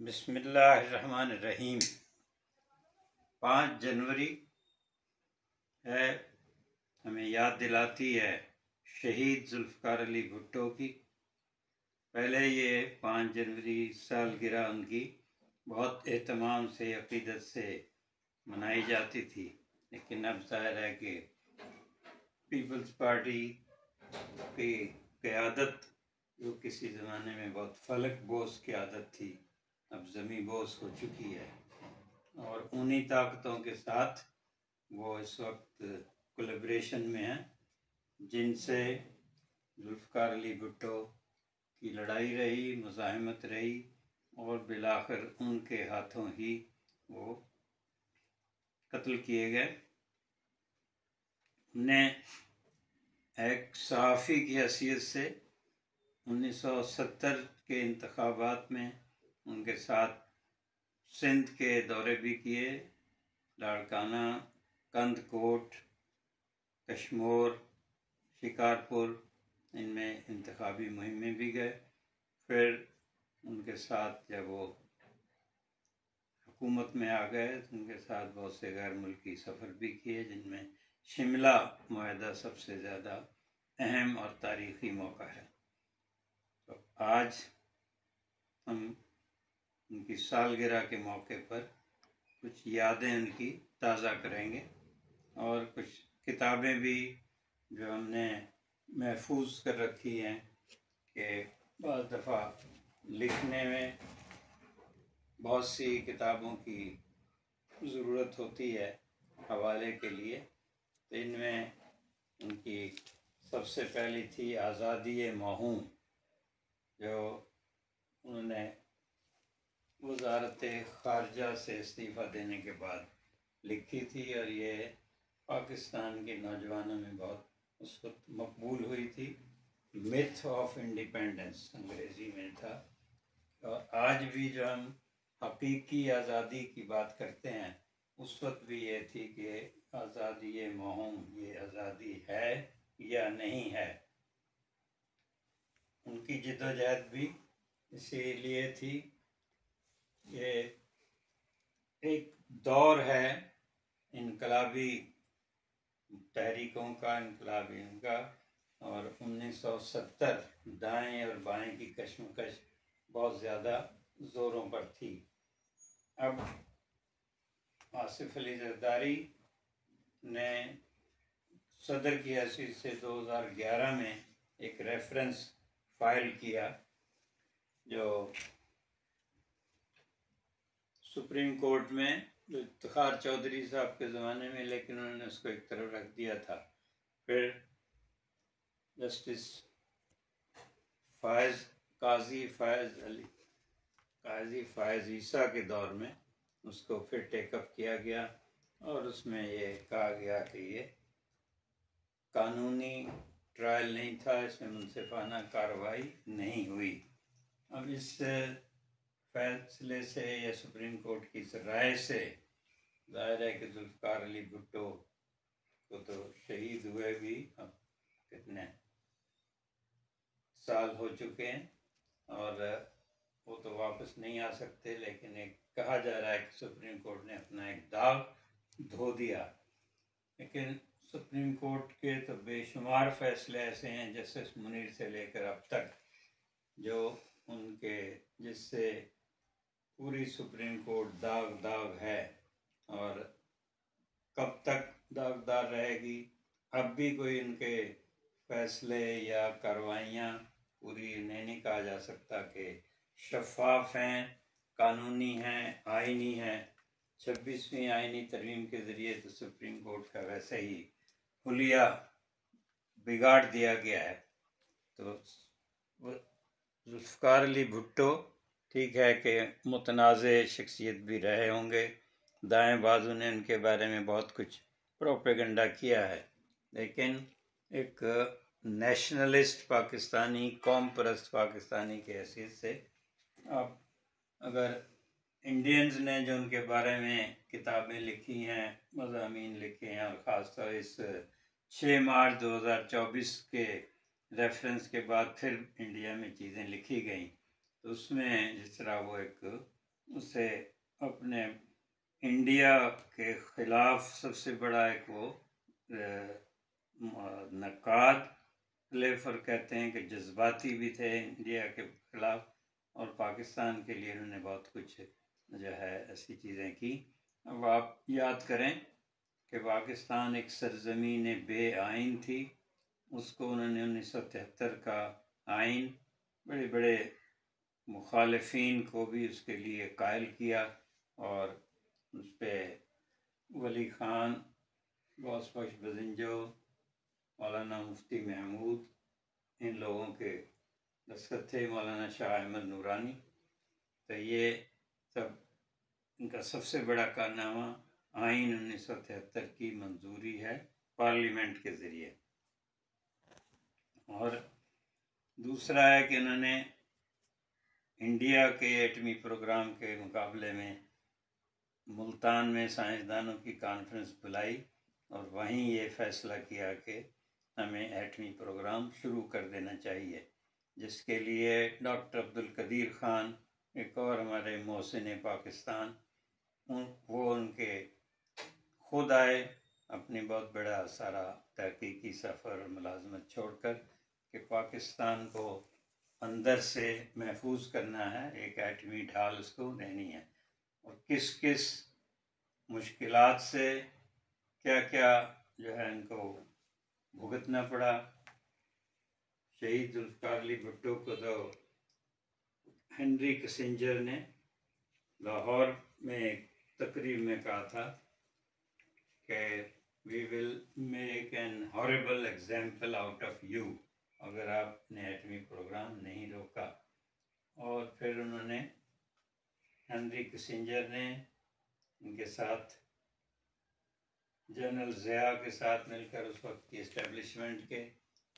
बिस्मिल्लाहिर्रहमानिर्रहीम। 5 जनवरी है, हमें याद दिलाती है शहीद जुल्फ़िकार अली भुट्टो की। पहले ये 5 जनवरी सालगिरह उनकी बहुत एहतमाम से, अक़ीदत से मनाई जाती थी, लेकिन अब ज़ाहिर है कि पीपल्स पार्टी की क़यादत, जो किसी ज़माने में बहुत फलक बोस की आदत थी, अब ज़मी बोस हो चुकी है और उन्हीं ताकतों के साथ वो इस वक्त कोलैबोरेशन में हैं, जिनसे जुल्फ़िकार अली भुट्टो की लड़ाई रही, मुज़ाहिमत रही और बिलाखिर उनके हाथों ही वो कत्ल किए गए। उन्हें एक सहाफ़ी की हैसियत से 1970 के इंतखाबात में उनके साथ सिंध के दौरे भी किए, लाड़काना, कंदकोट, कश्मोर, शिकारपुर, इनमें इंतखाबी मुहिम में भी गए। फिर उनके साथ जब वो हुकूमत में आ गए तो उनके साथ बहुत से गैर मुल्की सफ़र भी किए, जिनमें शिमला मुआहदा सबसे ज़्यादा अहम और तारीख़ी मौका है। तो आज हम उनकी सालगिरह के मौके पर कुछ यादें उनकी ताज़ा करेंगे और कुछ किताबें भी जो हमने महफूज कर रखी हैं कि बहुत दफ़ा लिखने में बहुत सी किताबों की ज़रूरत होती है हवाले के लिए। तो इनमें उनकी सबसे पहली थी आज़ादी-ए-मौहूम, जो उन्होंने वज़ारत ख़ारजा से इस्तीफ़ा देने के बाद लिखी थी और ये पाकिस्तान के नौजवानों में बहुत उस वक्त मकबूल हुई थी। मिथ ऑफ इंडिपेंडेंस अंग्रेज़ी में था। और आज भी जो हम हकीकी आज़ादी की बात करते हैं, उस वक्त भी ये थी कि आज़ादी-ए-मौहूम, ये आज़ादी है या नहीं है। उनकी जिद्दोजहद भी इसीलिए थी। ये एक दौर है इनकलाबी तहरीकों का, इनकलाबी का, और 1970 दाएं और बाएं की कशमकश बहुत ज़्यादा ज़ोरों पर थी। अब आसिफ अली ज़रदारी ने सदर की हैसियत से 2011 में एक रेफरेंस फाइल किया, जो सुप्रीम कोर्ट में, जो इफ्तिखार चौधरी साहब के ज़माने में, लेकिन उन्होंने उसको एक तरफ रख दिया था। फिर जस्टिस काजी फ़ायज़ ईसा के दौर में उसको फिर टेकअप किया गया और उसमें ये कहा गया कि ये कानूनी ट्रायल नहीं था, इसमें मुनसिफाना कार्रवाई नहीं हुई। अब इस फैसले से या सुप्रीम कोर्ट की इस राय से ज़ाहिर है कि जुल्फ़िकार अली भुट्टो को तो शहीद हुए भी अब कितने साल हो चुके हैं और वो तो वापस नहीं आ सकते, लेकिन एक कहा जा रहा है कि सुप्रीम कोर्ट ने अपना एक दाग धो दिया। लेकिन सुप्रीम कोर्ट के तो बेशुमार फैसले ऐसे हैं, जस्टिस मुनीर से लेकर अब तक, जो उनके जिससे पूरी सुप्रीम कोर्ट दाग है और कब तक दागदार रहेगी। अब भी कोई उनके फैसले या कार्रवाइयाँ पूरी नहीं कहा जा सकता कि शफ़ाफ़ हैं, कानूनी हैं, आइनी हैं। 26वीं आइनी तरमीम के ज़रिए तो सुप्रीम कोर्ट का वैसे ही हुलिया बिगाड़ दिया गया है। तो जुल्फ़िकार अली भुट्टो ठीक है कि मुतनाज़े शख्सियत भी रहे होंगे, दाएं बाजू ने उनके बारे में बहुत कुछ प्रोपेगेंडा किया है, लेकिन एक नेशनलिस्ट पाकिस्तानी, कौम परस्त पाकिस्तानी की हैसियत से अब अगर इंडियंस ने जो उनके बारे में किताबें लिखी हैं, मज़ामीन लिखे हैं, और ख़ासतौर इस 6 मार्च 2024 के रेफरेंस के बाद फिर इंडिया में चीज़ें लिखी गई, तो उसमें जिस तरह वो एक उसे अपने इंडिया के ख़िलाफ़ सबसे बड़ा एक वो नक़ाद क्लेफर कहते हैं कि जज्बाती भी थे इंडिया के ख़िलाफ़, और पाकिस्तान के लिए उन्होंने बहुत कुछ जो है ऐसी चीज़ें की। अब आप याद करें कि पाकिस्तान एक सरज़मीन बे आइन थी, उसको उन्होंने 1973 का आइन बड़े बड़े मुखालिफिन को भी उसके लिए कायल किया, और उस पर वली ख़ान, गौस बख्श बजिंजो, मौलाना मुफ्ती महमूद, इन लोगों के दस्तखत थे, मौलाना शाह अहमद नूरानी। तो ये सब इनका सबसे बड़ा कारनामा आइन 1973 की मंजूरी है पार्लियामेंट के ज़रिए। और दूसरा है कि उन्होंने इंडिया के एटमी प्रोग्राम के मुकाबले में मुल्तान में साइंसदानों की कॉन्फ्रेंस बुलाई, और वहीं ये फ़ैसला किया कि हमें एटमी प्रोग्राम शुरू कर देना चाहिए, जिसके लिए डॉक्टर अब्दुल कदीर ख़ान, एक और हमारे मोहसिन पाकिस्तान, वो उनके खुद आए, अपनी बहुत बड़ा सारा तहकीकी सफ़र और मुलाजमत छोड़कर, कि पाकिस्तान को अंदर से महफूज करना है, एक एटमी ढाल उसको देनी है। और किस किस मुश्किलात से क्या क्या जो है इनको भुगतना पड़ा। शहीद जुल्फ़िकार अली भुट्टो को तो हेनरी किसिंजर ने लाहौर में एक तकरीर में कहा था कि we will make an horrible example out of you, अगर आपने एटमी प्रोग्राम नहीं रोका। और फिर उन्होंने हेनरी किसिंजर ने उनके साथ जनरल ज़िया के साथ मिलकर उस वक्त की इस्टेब्लिशमेंट के,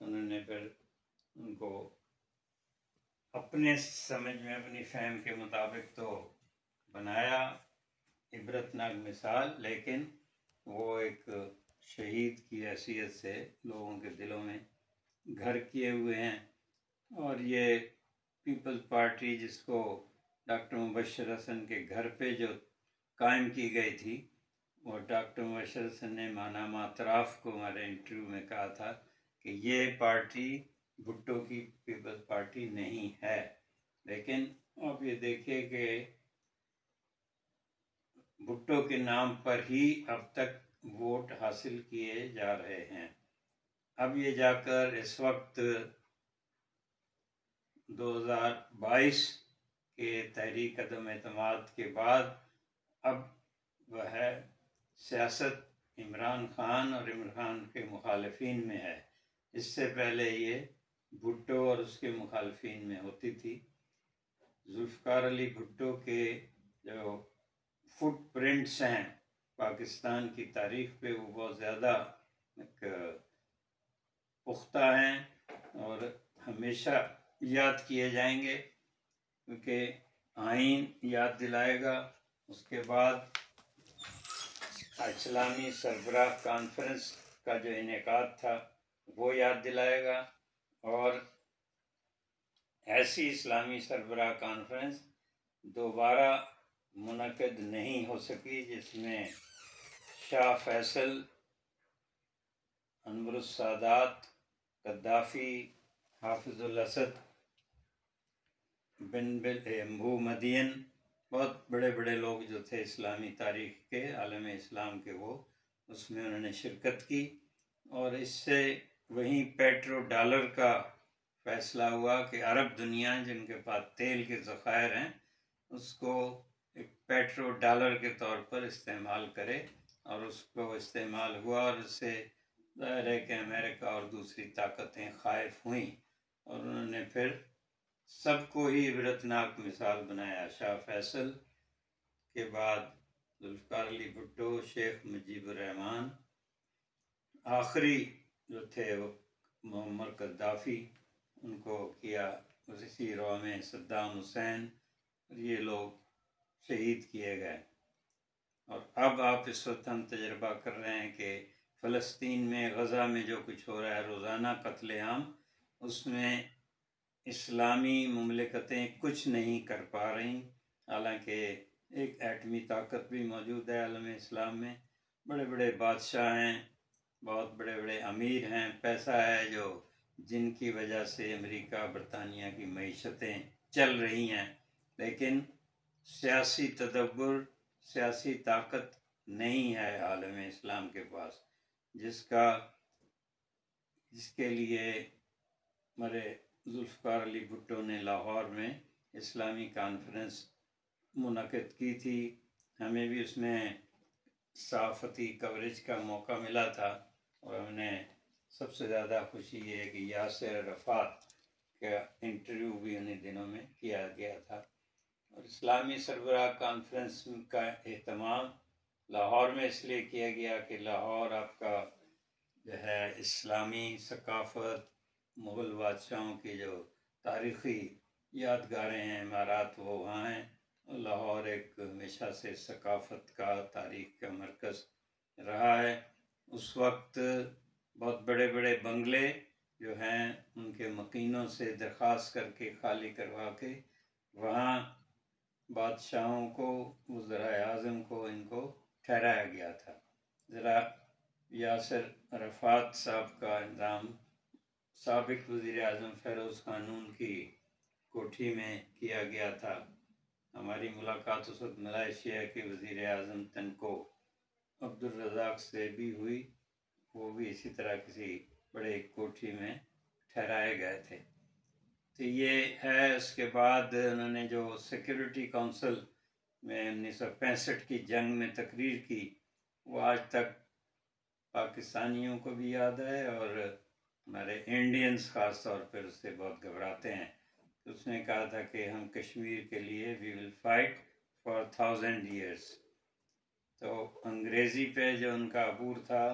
उन्होंने फिर उनको अपने समझ में अपनी फ़हम के मुताबिक तो बनाया इबरतनाक मिसाल, लेकिन वो एक शहीद की हैसियत से लोगों के दिलों में घर किए हुए हैं। और ये पीपल्स पार्टी, जिसको डॉक्टर मुबश्शिर हसन के घर पे जो कायम की गई थी, और डॉक्टर मुबश्शिर हसन ने माना मातराफ को हमारे इंटरव्यू में कहा था कि ये पार्टी भुट्टो की पीपल्स पार्टी नहीं है। लेकिन आप ये देखिए कि भुट्टो के नाम पर ही अब तक वोट हासिल किए जा रहे हैं। अब ये जाकर इस वक्त 2022 के तहरीक अदम एतमाद के बाद अब वह सियासत इमरान ख़ान और इमरान ख़ान के मुखालिफिन में है। इससे पहले ये भुट्टो और उसके मुखालिफिन में होती थी। जुल्फ़िकार अली भुट्टो के जो फुटप्रिंट्स हैं पाकिस्तान की तारीख़ पे, वो बहुत ज़्यादा पुख्ता हैं और हमेशा याद किए जाएंगे, क्योंकि आइन याद दिलाएगा, उसके बाद इस्लामी सरबराह कॉन्फ्रेंस का जो इनेकाद था वो याद दिलाएगा, और ऐसी इस्लामी सरबराह कॉन्फ्रेंस दोबारा मुनक़िद नहीं हो सकी जिसमें शाह फैसल, अनवर सादात, गद्दाफ़ी, हाफिज़ुल असद बिन मदियन, बहुत बड़े बड़े लोग जो थे इस्लामी तारीख़ के, आलम इस्लाम के, वो उसमें उन्होंने शिरकत की। और इससे वहीं पेट्रो डॉलर का फ़ैसला हुआ कि अरब दुनिया जिनके पास तेल के ज़ख़ायर हैं उसको एक पेट्रो डॉलर के तौर पर इस्तेमाल करे, और उसको इस्तेमाल हुआ, और इससे ज़ाहिर है कि अमेरिका और दूसरी ताकतें ख़ाइफ़ हुईं, और उन्होंने फिर सबको ही इबरतनाक मिसाल बनाया। शाह फैसल के बाद जुल्फ़िकार अली भुट्टो, शेख मुजीबुर रहमान, आखिरी जो थे वो मुअम्मर गद्दाफ़ी, उनको किया इसी रौ में सद्दाम हुसैन, ये लोग शहीद किए गए। और अब आप इस वक्त हम तजर्बा कर रहे हैं कि फ़लस्तीन में, गज़ा में जो कुछ हो रहा है, रोज़ाना कत्लेआम, उसमें इस्लामी मुमलिकतें कुछ नहीं कर पा रहीं। हालांकि एक एटमी ताकत भी मौजूद है आलम इस्लाम में। बड़े बड़े बादशाह हैं, बहुत बड़े बड़े अमीर हैं, पैसा है जो जिनकी वजह से अमेरिका बरतानिया की मईशतें चल रही हैं, लेकिन सियासी तदब्बुर, सियासी ताकत नहीं है आलम इस्लाम के पास, जिसके लिए हमारे जुल्फ़िकार अली भुट्टो ने लाहौर में इस्लामी कॉन्फ्रेंस मुनक़िद की थी। हमें भी उसमें सहाफ़ती कवरेज का मौका मिला था और हमें सबसे ज़्यादा खुशी ये है कि यासिर अराफ़ात का इंटरव्यू भी उन्हीं दिनों में किया गया था। और इस्लामी सरबराह कॉन्फ्रेंस का एहतमाम लाहौर में इसलिए किया गया कि लाहौर आपका जो है इस्लामी सकाफ़त, मुग़ल बादशाहों की जो तारीख़ी यादगारें हैं, इमारात, वो वहाँ हैं। लाहौर एक हमेशा से सकाफ़त का, तारीख़ का मरकज़ रहा है। उस वक्त बहुत बड़े बड़े बंगले जो हैं उनके मकीनों से दरख्वास्त करके खाली करवा के वहाँ बादशाहों को, वज़राए आज़म को इनको ठहराया गया था। ज़रा यासिर अराफ़ात साहब का इंतज़ाम साबिक़ वज़ीर आज़म फ़िरोज़ ख़ानून की कोठी में किया गया था। हमारी मुलाकात उस वक्त मलेशिया के वज़ीर आज़म तनको अब्दुल रज़ाक से भी हुई। वो भी इसी तरह किसी बड़े कोठी में ठहराए गए थे। तो ये है। उसके बाद उन्होंने जो सिक्योरिटी काउंसिल में 1965 की जंग में तकरीर की, वो आज तक पाकिस्तानियों को भी याद है और हमारे इंडियंस ख़ास तौर पर उससे बहुत घबराते हैं। तो उसने कहा था कि हम कश्मीर के लिए we will fight for 1000 years। तो अंग्रेज़ी पे जो उनका अबूर था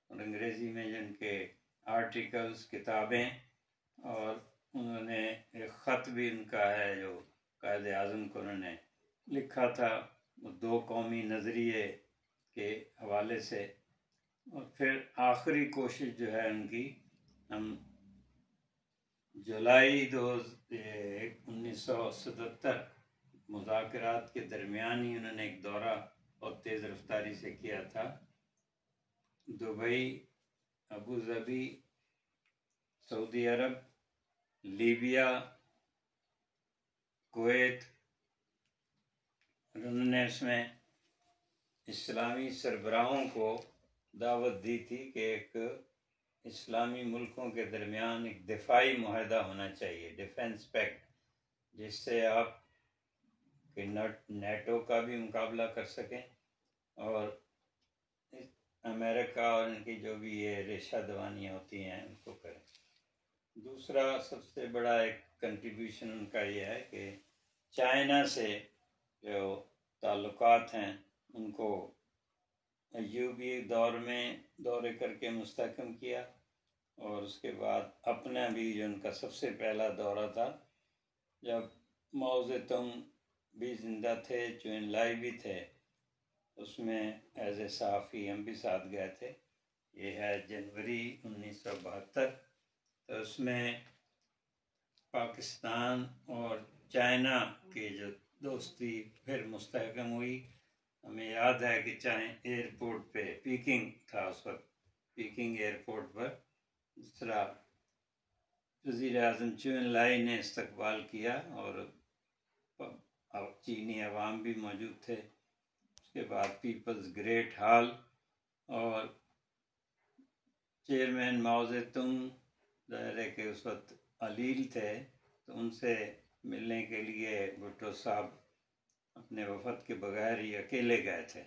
और अंग्रेज़ी में जो उनके आर्टिकल्स, किताबें, और उन्होंने एक ख़त भी उनका है जो कायदे आज़म को उन्होंने लिखा था, वो 2 कौमी नज़रिए के हवाले से। और फिर आखिरी कोशिश जो है उनकी, हम जुलाई 1977 मुज़ाकरात के दरमियान ही उन्होंने एक दौरा और तेज़ रफ्तारी से किया था। दुबई, अबू धाबी, सऊदी अरब, लीबिया, कुवैत। उन्होंने उसमें इस्लामी सरबराहों को दावत दी थी कि एक इस्लामी मुल्कों के दरमियान एक दिफाई मुआहदा होना चाहिए, डिफेंस पैक्ट, जिससे आप नेटो का भी मुकाबला कर सकें और अमेरिका और इनकी जो भी ये रेशा दवानियाँ होती हैं उनको करें। दूसरा सबसे बड़ा एक कंट्रीब्यूशन उनका ये है कि चाइना से जो ताल्लुकात हैं उनको अय्यूबी दौर में दौरे करके मुस्तहकम किया। और उसके बाद अपना भी जो उनका सबसे पहला दौरा था, जब माओ ज़ेतुंग भी ज़िंदा थे, चू एनलाई भी थे, उसमें एज ए सहाफ़ी हम भी साथ गए थे। ये है जनवरी 1972। तो उसमें पाकिस्तान और चाइना की जो दोस्ती फिर मुस्तहकम हुई। हमें याद है कि चाहे एयरपोर्ट पे, पीकिंग था उस वक्त, पीकिंग एयरपोर्ट पर दूसरा वज़ीर आज़म चू एनलाई ने इस्तकबाल किया और चीनी अवाम भी मौजूद थे। उसके बाद पीपल्स ग्रेट हॉल और चेयरमैन माओ ज़ेतुंग ज़ाहिर है कि उस वक्त अलील थे, तो उनसे मिलने के लिए भुट्टो साहब अपने वफद के बगैर ही अकेले गए थे।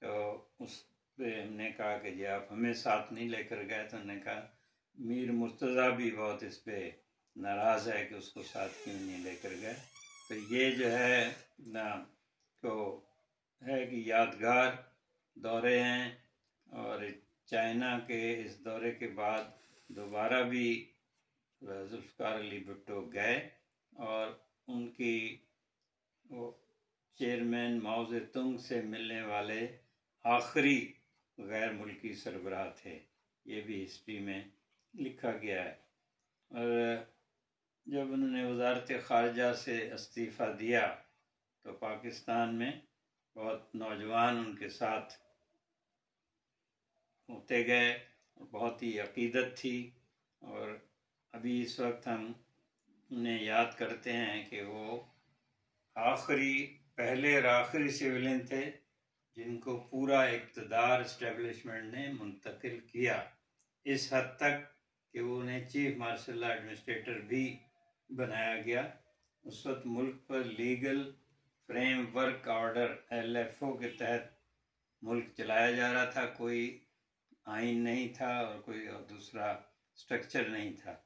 तो उस पे हमने कहा कि जी आप हमें साथ नहीं लेकर गए। तो उन्होंने कहा मीर मुर्तज़ा भी बहुत इस पे नाराज़ है कि उसको साथ क्यों नहीं लेकर गए। तो ये जो है ना, तो है कि यादगार दौरे हैं। और चाइना के इस दौरे के बाद दोबारा भी जुल्फ़िकार अली भुट्टो गए और उनकी वो चेयरमैन माओ ज़ेतुंग से मिलने वाले आखिरी गैर मुल्की सरबराह थे। ये भी हिस्ट्री में लिखा गया है। और जब उन्होंने वज़ारत ख़ारजा से इस्तीफ़ा दिया तो पाकिस्तान में बहुत नौजवान उनके साथ होते गए, बहुत ही अकीदत थी। और अभी इस वक्त हम उन्हें याद करते हैं कि वो पहले और आखिरी सिविलियन थे जिनको पूरा इक़्तिदार इस्टेब्लिशमेंट ने मुंतकिल किया, इस हद तक कि वो उन्हें चीफ मार्शल एडमिनिस्ट्रेटर भी बनाया गया। उस वक्त मुल्क पर लीगल फ्रेमवर्क ऑर्डर LFO के तहत मुल्क चलाया जा रहा था। कोई आइन नहीं था और कोई दूसरा स्ट्रक्चर नहीं था।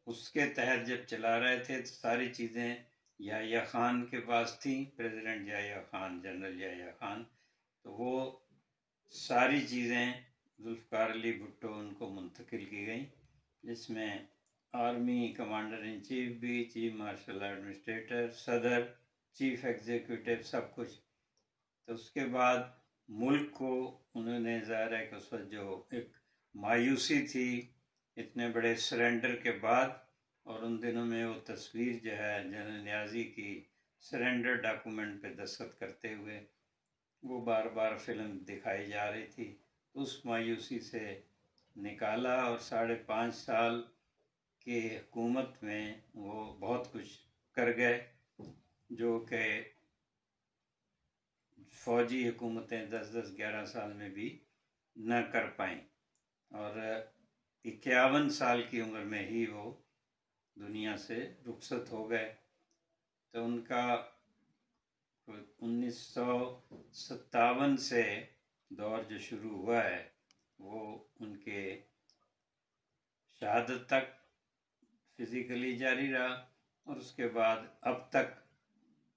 उसके तहत जब चला रहे थे तो सारी चीज़ें याह्या खान के पास थी, प्रेसिडेंट याह्या खान, जनरल याह्या खान। तो वो सारी चीज़ें जुल्फ़िकार अली भुट्टो उनको मुंतकिल की गई, जिसमें आर्मी कमांडर इन चीफ भी, चीफ मार्शल एडमिनिस्ट्रेटर, सदर, चीफ एग्जीक्यूटिव, सब कुछ। तो उसके बाद मुल्क को उन्होंने, ज़ाहिर है कि उस वक्त जो एक मायूसी थी इतने बड़े सरेंडर के बाद, और उन दिनों में वो तस्वीर जो है जनरल नियाज़ी की सरेंडर डॉक्यूमेंट पे दस्तखत करते हुए वो बार बार फिल्म दिखाई जा रही थी, तो उस मायूसी से निकाला। और 5.5 साल की हुकूमत में वो बहुत कुछ कर गए जो कि फ़ौजी हुकूमतें 10-10, 11 साल में भी न कर पाईं। और 51 साल की उम्र में ही वो दुनिया से रुखसत हो गए। तो उनका 1957 से दौर जो शुरू हुआ है वो उनके शहादत तक फिज़िकली जारी रहा, और उसके बाद अब तक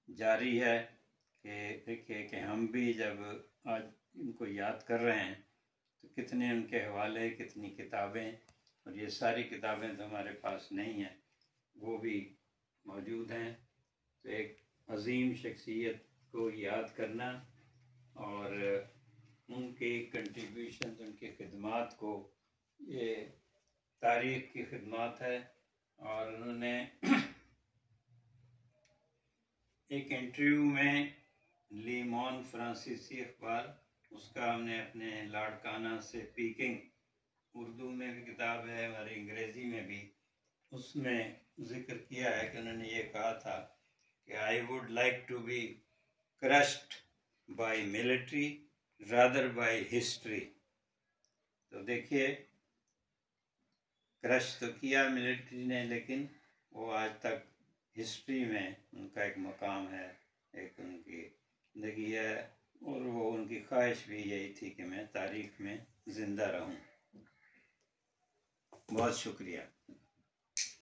जारी है। कि देखिए कि हम भी जब आज इनको याद कर रहे हैं तो कितने उनके हवाले, कितनी किताबें, और ये सारी किताबें तो हमारे पास नहीं हैं, वो भी मौजूद हैं। तो एक अजीम शख्सियत को याद करना और उनके कंट्रीब्यूशन, उनके खिदमात को, ये तारीख़ की खिदमत है। और उन्होंने एक इंटरव्यू में ली मॉन फ्रांसीसी अखबार, उसका हमने अपने लाड़काना से पीकिंग, उर्दू में भी किताब है, हमारी अंग्रेज़ी में भी, उसमें ज़िक्र किया है कि उन्होंने ये कहा था कि I would like to be crushed by military rather by history. तो देखिए, क्रश तो किया मिलिट्री ने, लेकिन वो आज तक हिस्ट्री में उनका एक मकाम है, एक उनकी ज़िंदगी है, और वो उनकी ख्वाहिश भी यही थी कि मैं तारीख़ में ज़िंदा रहूं। बहुत शुक्रिया।